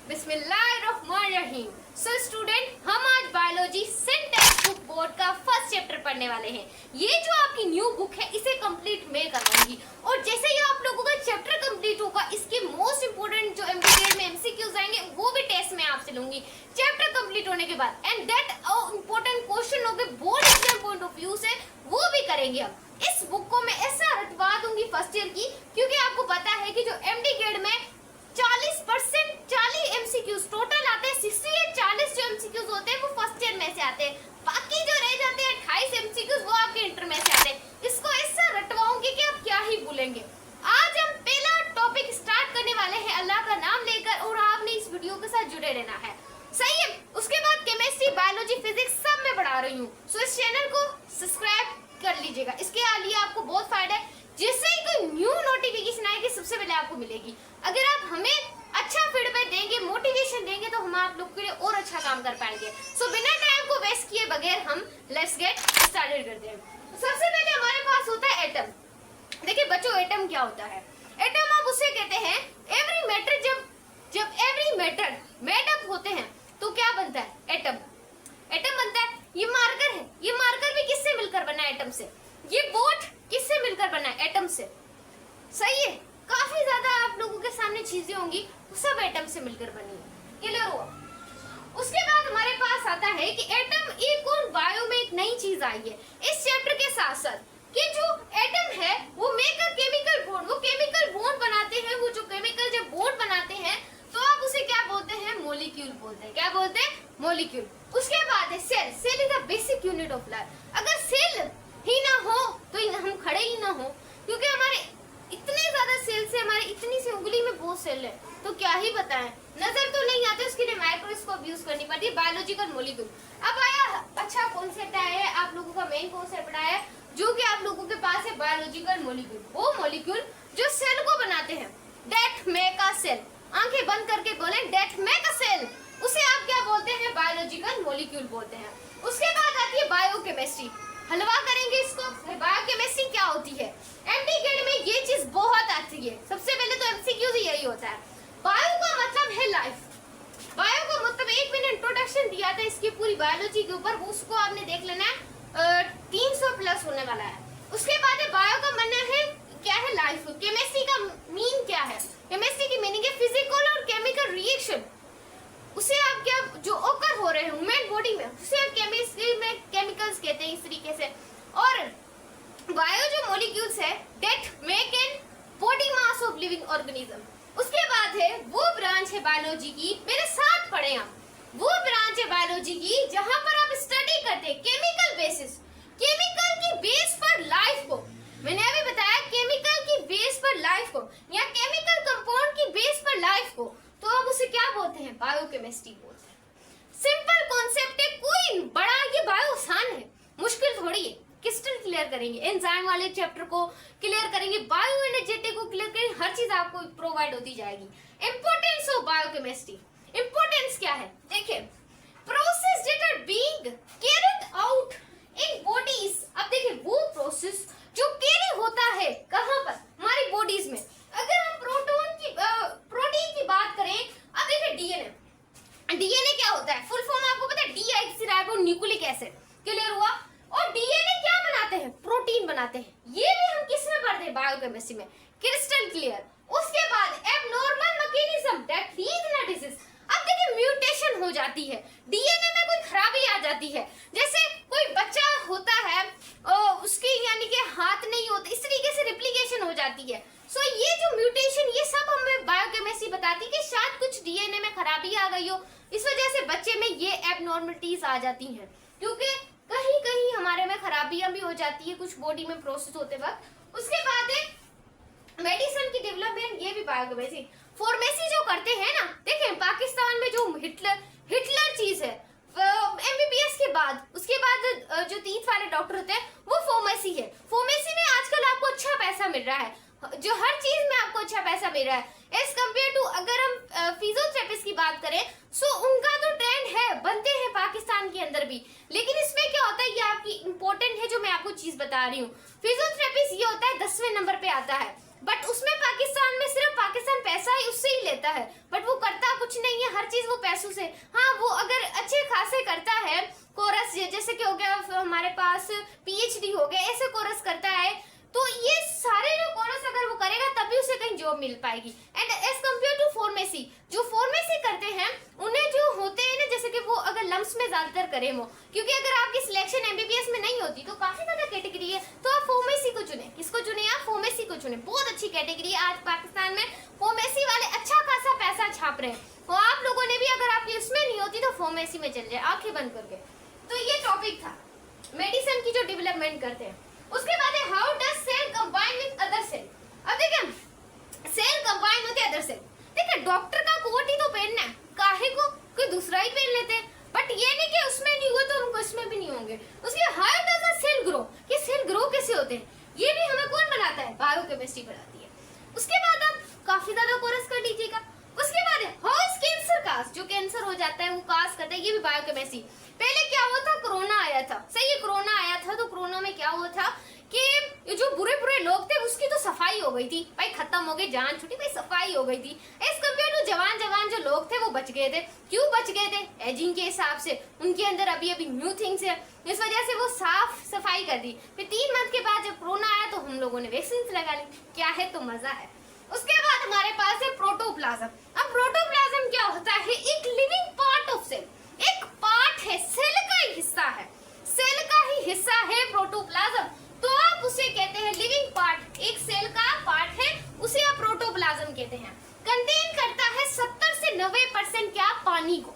बिस्मिल्लाहिर्रहमानिर्रहीम। So student, हम आज बायोलॉजी सिंटैक्स बुक बोर्ड का फर्स्ट चैप्टर पढ़ने वाले हैं। ये जो आपकी न्यू बुक है, इसे कंप्लीट मैं करवाऊंगी और जैसे ही आप लोगों का चैप्टर कंप्लीट होगा, इसके मोस्ट इंपोर्टेंट जो एमसीक्यू में एमसीक्यूज आएंगे वो भी टेस्ट में आपसे लूंगी चैप्टर कंप्लीट होने के बाद। एंड दैट इंपॉर्टेंट क्वेश्चन होंगे board exam point of view से, वो भी करेंगे हम। इस बुक को मैं ऐसा रटवा दूंगी फर्स्ट ईयर की, क्योंकि आपको पता है कि जो एमडी ग्रेड में 40 एमसीक्यूज टोटल आते हैं, 40 जो एमसीक्यूज होते हैं वो फर्स्ट ईयर में से आते हैं, बाकी जो रह जाते हैं 28 एमसीक्यूज वो आपके इंटर में से आते हैं। इसको ऐसा रटवाऊंगी कि आप क्या ही भूलेंगे। आज हम पहला टॉपिक स्टार्ट करने वाले हैं अल्लाह का नाम लेकर, और आपने इस वीडियो के साथ जुड़े रहना है, सही है। उसके बाद केमिस्ट्री, बायोलॉजी, फिजिक्स सब मैं पढ़ा रही हूँ, सो इस चैनल को सब्सक्राइब कर लीजिएगा। इसके लिए आपको बहुत फायदा है, जिससे ही कोई न्यू नोटिफिकेशन आएगी सबसे पहले आपको मिलेगी। अगर आप हमें अच्छा फीडबैक देंगे, मोटिवेशन देंगे, तो हम आप लोग के लिए और अच्छा काम कर पाएंगे। सो बिना टाइम को वेस्ट किए बगैर हम लेट्स गेट स्टार्टेड करते हैं। सबसे पहले हमारे पास होता है एटम। देखिए बच्चों, एटम क्या होता है? एटम आप उसे कहते हैं एवरी मैटर, जब एवरी मैटर मेड अप होते हैं तो क्या बनता है? एटम बनता है। ये मार्कर है, ये मार्कर भी किससे मिलकर बना है? एटम से। ये बोट किससे मिलकर बना है? एटम से, सही है। काफी ज्यादा आप लोगों के सामने चीजें होंगी, वो सब एटम से मिलकर बनी है। क्लियर हुआ? उसके बाद हमारे पास आता है कि एटम एक और बायो में एक नई चीज आई है इस चैप्टर के साथ साथ, कि जो एटम है वो मेकर केमिकल बॉन्ड, वो केमिकल बॉन्ड बनाते हैं। वो जो केमिकल जब बॉन्ड बनाते हैं तो आप उसे क्या बोलते हैं? मॉलिक्यूल बोलते हैं। क्या बोलते हैं? मॉलिक्यूल। उसके बाद है cell. Cell is the basic unit of life. अगर सेल ही ना हो तो हम खड़े ही ना हो, क्योंकि हमारे इतने ज्यादा सेल से, हमारी इतनी सी उंगली में बहुत सेल है, तो क्या ही बताएं। नजर तो नहीं आते, उसके लिए माइक्रोस्कोप यूज करनी पड़ती है। बायोलॉजिकल मॉलिक्यूल अब आया। अच्छा कॉन्सेप्ट आया है आप लोगों का, मेन कॉन्सेप्ट आया है जो कि आप लोगों के पास है, बायोलॉजिकल मॉलिक्यूल। वो मॉलिक्यूल जो सेल को बनाते हैं, डेट मेक अ सेल। आंखें बंद करके बोले डेट मेक अ सेल, उसे आप क्या बोलते हैं? बायोलॉजिकल मॉलिक्यूल बोलते हैं। उसके बाद आती है बायोकेमिस्ट्री। हलवा करेंगे इसको। बायोकेमिस्ट्री क्या होती है? एमडी ग्रेड में ये चीज बहुत आती है। सबसे पहले तो एमसीक्यूज यही होता है। बायो का मतलब है लाइफ। बायो का मतलब एक मैंने इंट्रोडक्शन दिया था इसकी पूरी बायोलॉजी के ऊपर, उसको आपने देख लेना है, 300 प्लस होने वाला है। उसके बाद है बायो का मतलब है क्या है? लाइफ। केमिस्ट्री का मीन क्या है? केमिस्ट्री की मीनिंग है फिजिकल और केमिकल रिएक्शन। उसे आप क्या जो ओकर हो रहे हैं ह्यूमन बॉडी में, उसे आप केमिस्ट्री में केमिकल्स कहते हैं, इस तरीके से। और बायो जो मॉलिक्यूल्स है that make an body mass of living organism. उसके बाद है वो ब्रांच है बायोलॉजी की, मेरे साथ पढ़े आप, वो ब्रांच है बायोलॉजी की जहां पर आप स्टडी करते हैं केमिकल बेसिस, केमिकल की बेस पर लाइफ को। मैंने अभी बताया केमिकल की बेस पर लाइफ को, या केमिकल कंपाउंड की बेस पर लाइफ को, तो आप उसे क्या बोलते हैं? बायोकेमिस्ट्री बोलते हैं। सिंपल कॉन्सेप्ट है, कोई बड़ा, ये बायो आसान है, मुश्किल थोड़ी है। क्रिस्टल क्लियर करेंगे, एंजाइम वाले चैप्टर को क्लियर करेंगे, बायो एनर्जेटिक को क्लियर करेंगे, हर चीज आपको प्रोवाइड होती जाएगी। Importance of biochemistry. इंपोर्टेंस क्या है? देखिए, process that are being carried out in bodies. अब देखिए वो प्रोसेस जो कैरी होता है कहां पर? हमारी बॉडीज में। अगर हम प्रोटीन की बात करें, अब देखिए डीएनए। डीएनए क्या होता है? फुल फॉर्म आपको पता है? Deoxyribonucleic acid. क्लियर हुआ? और डीएनए क्या बनाते हैं? प्रोटीन बनाते हैं। ये भी हम किस में पढ़ते हैं? बायोकेमिस्ट्री में। Crystal clear. उसके बाद abnormal mechanism that lead in a disease. अब देखिए म्यूटेशन हो जाती है, डीएनए में कोई खराबी आ जाती है। जैसे कोई बच्चा होता है, उसके यानी कि हाथ नहीं होते, इस तरीके से रिप्लिकेशन हो जाती है। सो ये जो म्यूटेशन, ये सब हमें बायोकेमिस्ट्री बताती है कि शायद कुछ डीएनए में खराबी आ गई हो, इस वजह से बच्चे में ये एबनॉर्मलिटीज आ जाती हैं, क्योंकि कहीं कहीं हमारे में खराबियां भी हो जाती है कुछ बॉडी में प्रोसेस होते वक्त। उसके बाद है मेडिसिन की डेवलपमेंट, ये भी बायोकेमिस्ट्री। फार्मेसी जो करते हैं ना, देखें पाकिस्तान में जो हिटलर चीज है, एमबीबीएस के बाद, उसके बाद जो 3 वाले डॉक्टर होते हैं वो फार्मेसी है। फार्मेसी में आजकल आपको अच्छा पैसा मिल रहा है, जो हर चीज में आपको अच्छा पैसा मिल रहा है एज कम्पेयर टू। अगर हम फिजियोथेरेपिस्ट की बात करें, सो उनका तो ट्रेंड है, बनते हैं पाकिस्तान के अंदर भी, लेकिन इसमें क्या होता है, ये आपकी इंपॉर्टेंट है जो मैं आपको चीज बता रही हूँ। फिजियोथेरेपिस्ट ये होता है 10वें नंबर पे आता है, बट उसमें पाकिस्तान में सिर्फ पाकिस्तान पैसा ही उससे ही लेता है, बट वो करता कुछ नहीं है, हर हर चीज वो पैसों से, हाँ वो अगर अच्छे खासे करता है कोर्स, जैसे कि हो गया हमारे पास पीएचडी हो गया, ऐसे कोर्स करता है, तो ये सारे जो कोर्स अगर वो करेगा तभी उसे कहीं जॉब मिल पाएगी। And as compare to pharmacy, जो फार्मेसी करते हैं उन्हें जो होते हैं ना, जैसे कि वो अगर लम्स में ज्यादातर करें वो, क्योंकि अगर आपकी सिलेक्शन एमबीबीएस में नहीं होती तो काफी ज्यादा कैटेगरी है, तो आप फार्मेसी को चुने। किसको चुने आप? फार्मेसी को चुने। बहुत अच्छी कैटेगरी है, आज पाकिस्तान में फार्मेसी वाले अच्छा खासा पैसा छाप रहे हैं। तो आप लोगों ने भी, अगर आपकी उसमें नहीं होती तो फार्मेसी में चल जाए आंखें बंद करके। तो ये टॉपिक था मेडिसिन की जो डेवलपमेंट करते हैं। उसके बाद है how does cell combine with other cell. अब देखिए सेल कंबाइन होते अदर सेल, देखिए डॉक्टर का कोट ही तो पहनना है, काहे को कोई दूसरा ही पहन लेते हैं, बट ये नहीं कि उसमें नहीं हुए तो उनको इसमें भी नहीं होंगे। उसके how does a cell grow, कि सेल ग्रो कैसे होते हैं, ये भी हमें कौन बनाता है? बायोकेमिस्ट्री बनाती है। उसके बाद आप काफी ज्यादा कोर्स कर लीजिएगा। उसके बाद है हाउ इज कैंसर काज, जो कैंसर हो जाता है वो काज करता है, ये भी बायोकेमिस्ट्री। पहले क्या हुआ था? कोरोना आया था, सही है, कोरोना आया था, तो कोरोना में क्या हुआ था कि जो बुरे बुरे लोग थे उसकी तो सफाई हो गई थी, भाई खत्म हो गई, जान छुटी, भाई सफाई हो गई थी। एज कम्पेयर टू जवान जवान जो लोग थे वो बच गए थे। क्यों बच गए थे? एजिंग के हिसाब से, उनके अंदर अभी अभी न्यू थिंग्स है, इस वजह से वो साफ सफाई कर दी। फिर 3 मंथ के बाद जब कोरोना आया तो हम लोगों ने वैक्सीन लगा ली, क्या है तो मजा है। उसके बाद हमारे पास है प्रोटोप्लाज्म। अब प्रोटोप्लाज्म क्या होता है? एक लिविंग पार्ट ऑफ सेल, एक पार्ट है, सेल का ही हिस्सा है, सेल का ही हिस्सा है प्रोटोप्लाज्म, तो आप उसे कहते हैं लिविंग पार्ट। एक सेल का पार्ट है, उसे आप प्रोटोप्लाज्म कहते हैं। कंटेन करता है 70 से 90% क्या? पानी को।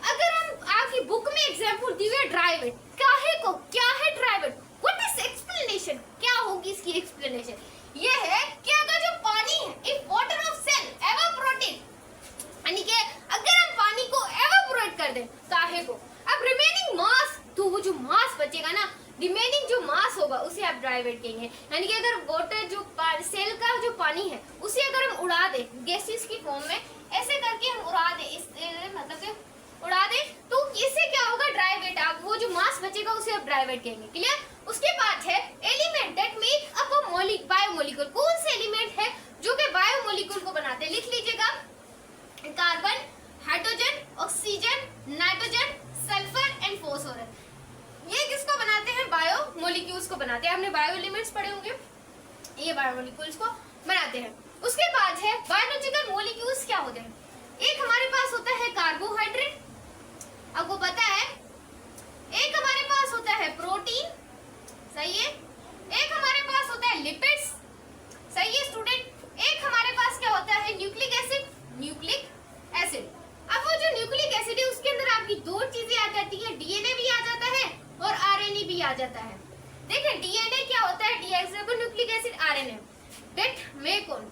अगर हम आपकी बुक में एग्जांपल दी हुई है ड्राई वेट, काहे को, क्या है dry weight, what is explanation, क्या होगी इसकी एक्सप्लेनेशन? ये है कि अगर जो पानी है, if water of cell evaporated, यानी कि अगर हम पानी को एवापोरेट कर दें, काहे को, अब रिमेनिंग मास, तो वो जो मास बचेगा ना, रिमेनिंग जो मास होगा उसे आप ड्राई वेट कहेंगे। यानी कि अगर वाटर जो सेल का जो पानी है उसे अगर हम उड़ा दें गैसेस की फॉर्म में, ऐसे करके हम उड़ा दें, इस मतलब कि उड़ा दें, तो इससे क्या होगा? Dry weight. आप वो जो मास बचेगा उसे आप ड्राई वेट कहेंगे। क्लियर? उसके बाद है element that make up a biomolecule. कौन से एलिमेंट है जो कि बायोमोलिक्यूल को बनाते हैं? लिख लीजिएगा, carbon, hydrogen, oxygen, nitrogen, sulphur and phosphorus. ये किसको बनाते हैं? बायोमोलिक्यूल्स को बनाते हैं। आपने बायो एलिमेंट्स पढ़े होंगे, ये बायोमोलिक्यूल्स को बनाते हैं। उसके बाद है बायोलॉजिकल मॉलिक्यूल्स क्या होते हैं? एक हमारे पास होता है कार्बोहाइड्रेट, आपको पता है, एक हमारे पास होता है प्रोटीन, सही है, एक हमारे पास होता है लिपिड्स, सही है स्टूडेंट, एक हमारे पास क्या होता है? Nucleic acid, nucleic acid. अब वो जो न्यूक्लिक एसिड है उसके अंदर आपकी 2 चीजें आ जाती है, डीएनए भी आ जाता है और आरएनए भी आ जाता है। देखिए डीएनए क्या होता है? Deoxyribo nucleic acid, RNA that make on,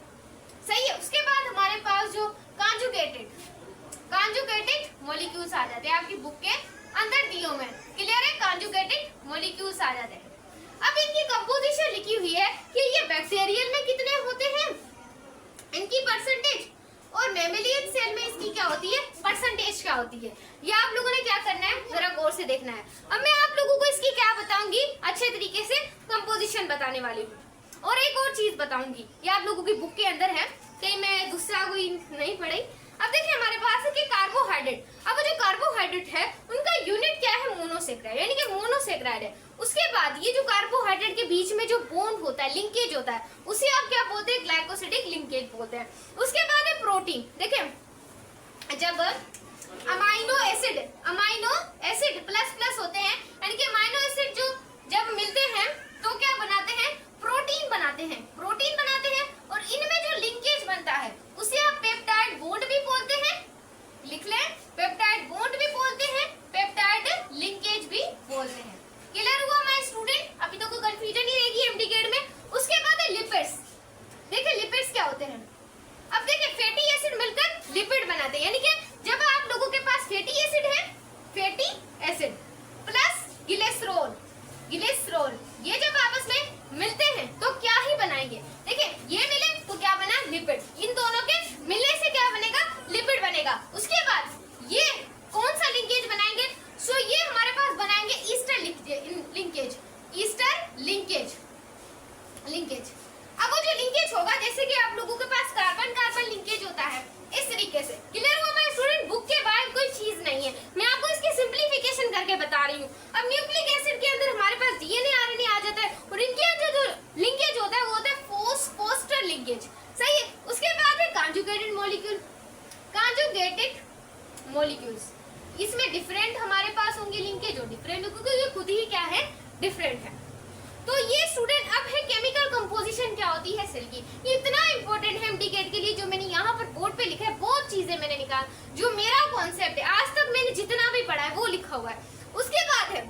सही है। उसके बाद हमारे पास जो कांजुगेटेड मॉलिक्यूल्स आ जाते हैं, आपकी बुक के अंदर दिए हुए हैं, क्लियर है? कांजुगेटेड मॉलिक्यूल्स आ जाते हैं। अब इनकी कंपोजिशन लिखी हुई है कि ये बैक्टीरियल में कितने होते हैं, इनकी परसेंटेज, और मैमेलियन सेल में इसकी क्या होती है? परसेंटेज क्या होती है। ये आप लोगों ने क्या करना है, जरा गौर से देखना है। अब मैं आप लोगों को इसकी क्या बताऊंगी, अच्छे तरीके से कंपोजिशन बताने वाली हूँ। और एक और चीज बताऊंगी, ये आप लोगों की बुक के अंदर है, कहीं मैं दूसरा कोई नहीं पढ़ी। अब देखिए हमारे पास है कि कार्बोहाइड्रेट। अब जो कार्बोहाइड्रेट है उनका यूनिट क्या है? मोनोसेक्राइड, यानी कि मोनोसेक्राइड है। उसके बाद ये जो कार्बोहाइड्रेट के बीच में जो बॉन्ड होता है, लिंकेज होता है, उसे आप क्या बोलते हैं? ग्लाइकोसिडिक लिंकेज बोलते हैं। उसके बाद है प्रोटीन। देखिए जब अमाइनो एसिड प्लस होते हैं, यानी कि अमाइनो एसिड जो जब मिलते हैं तो क्या बनाते हैं? प्रोटीन बनाते हैं, प्रोटीन बनाते हैं। और इनमें जो लिंकेज बनता है उसे आप पेप्टाइड बॉन्ड भी बोलते हैं, लिख लें, पेप्टाइड बॉन्ड भी बोलते हैं, पेप्टाइड लिंकेज भी बोलते हैं। क्लियर हुआ मैं स्टूडेंट? अभी तो कोई कंफ्यूजन नहीं रहेगी एमडी ग्रेड में। उसके बाद है लिपिड्स। देखिए लिपिड्स क्या होते हैं? अब देखिए फैटी एसिड मिलकर लिपिड बनाते हैं, यानी कि जब आप लोगों के पास फैटी एसिड है, फैटी एसिड प्लस ग्लिसरॉल, ये जब आपस में मिलते हैं तो क्या ही बनाएंगे? देखिए ये मिले तो क्या बना? लिपिड। इन दोनों के मिलने से क्या बनेगा? लिपिड बनेगा। उसके बाद ये कौन सा लिंकेज बनाएंगे? सो ये हमारे पास बनाएंगे ईस्टर लिंकेज, ईस्टर लिंकेज। अब वो जो लिंकेज होगा, जैसे कि आप लोगों के पास कार्बन कार्बन लिंकेज होता है, इस तरीके से। क्लियर हुआ मैं स्टूडेंट? बुक के मॉलिक्यूल्स। इसमें डिफरेंट हमारे पास होंगे लिंकेज, जो डिफरेंट क्योंकि ये खुद ही क्या है, डिफरेंट है। तो ये स्टूडेंट अब है केमिकल कंपोजिशन क्या होती है सेल की। ये इतना इंपॉर्टेंट है एमडी गेट के लिए, जो मैंने यहाँ पर बोर्ड पे लिखा है, बहुत चीजें मैंने निकाल, जो मेरा कॉन्सेप्ट है आज तक मैंने जितना भी पढ़ा है वो लिखा हुआ है। उसके बाद है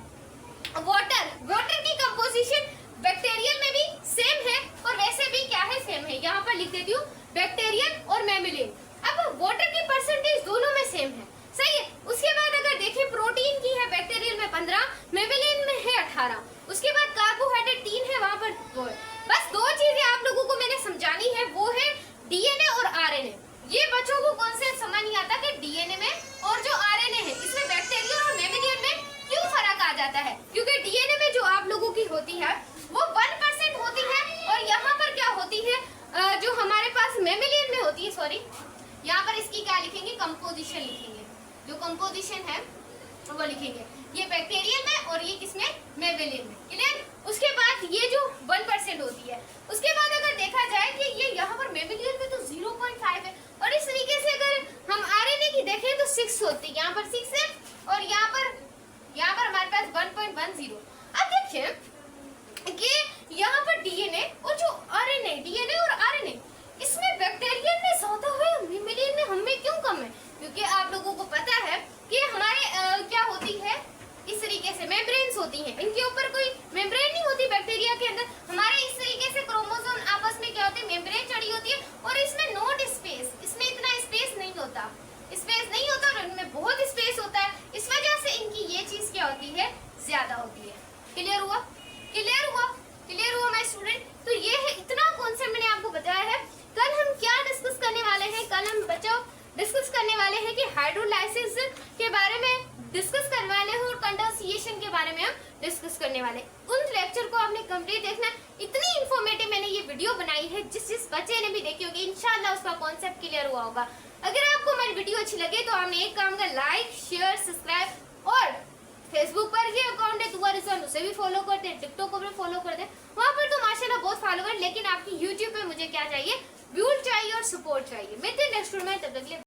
वाटर। वाटर की कंपोजिशन बैक्टीरियल में भी सेम है और वैसे भी क्या है, सेम है। यहाँ पर लिख देती हूँ बैक्टीरियल और मैमिलियन। अब वाटर की परसेंटेज दोनों में सेम है, सही है। उसके बाद अगर देखें प्रोटीन की है बैक्टीरियल में 15, मैमिलियन में है 18। उसके बाद कार्बोहाइड्रेट 3 है, वहां पर 2 है। बस 2 चीजें आप लोगों को मैंने समझानी है, वो है डीएनए और आरएनए। ये बच्चों को कॉन्सेप्ट समझ नहीं आता कि डीएनए में और जो आरएनए है इसमें बैक्टीरियल और मैमिलियन में क्यों फर्क आ जाता है, क्योंकि डीएनए में जो आप लोगों की होती है वो 1% होती है और यहाँ पर क्या होती है, जो हमारे पास मैमिलियन में होती है, सॉरी यहाँ पर इसकी क्या लिखेंगे, कंपोजिशन लिखेंगे, जो कंपोजिशन है वो लिखेंगे, ये बैक्टीरियल में और ये किसमें, मैमिलियन में। क्लियर। उसके बाद ये जो 1% होती है, उसके बाद अगर देखा जाए कि ये यहाँ पर मैमिलियन में तो 0.5 है, और इस तरीके से अगर हम आरएनए की देखें तो 6 होती है, यहाँ पर 6 है और यहाँ पर हमारे पास 1.10। अब देखिए कि यहाँ पर डीएनए और जो आरएनए, डीएनए और आरएनए इसमें बैक्टीरियल में ज्यादा है, मैमिलियन में हमें क्यों कम है, क्योंकि आप लोगों को पता है कि हमारे क्या होती है, इस तरीके से मेम्ब्रेन्स होती हैं, इनके ऊपर कोई मेम्ब्रेन नहीं होती बैक्टीरिया के अंदर। हमारे इस तरीके से क्रोमोसोम आपस में क्या होते हैं, मेम्ब्रेन चढ़ी होती है और इसमें नॉट स्पेस, इसमें इतना स्पेस नहीं होता, स्पेस नहीं होता और इनमें बहुत स्पेस होता है। इस वजह से इनकी ये चीज क्या होती है, ज्यादा होती है। क्लियर हुआ, क्लियर हुआ, क्लियर हुआ माय स्टूडेंट। तो ये है, इतना कॉन्सेप्ट मैंने आपको बताया है। कल हम क्या डिस्कस करने वाले हैं, कल हम बच्चों डिस्कस करने वाले हैं कि हाइड्रोलाइसिस के बारे में डिस्कस करने वाले हैं और कंडेंसेशन के बारे में हम डिस्कस करने वाले। उन लेक्चर को आपने कंप्लीट देखना। इतनी इन्फॉर्मेटिव मैंने ये वीडियो बनाई है, जिस बच्चे ने भी देखी होगी इंशाल्लाह उसका कॉन्सेप्ट क्लियर हुआ होगा। अगर आपको हमारी वीडियो अच्छी लगे तो आपने एक काम का लाइक, शेयर, सब्सक्राइब, और फेसबुक पर ये अकाउंट है दुआ रिजवान, उसे भी फॉलो कर दे, टिकटॉक को भी फॉलो कर दे। वहाँ पर तो माशाल्लाह बहुत फॉलोवर, लेकिन आपकी यूट्यूब पे मुझे क्या चाहिए, व्यूज चाहिए और सपोर्ट चाहिए। मिलते हैं नेक्स्ट वीडियो में, तब तक के लिए।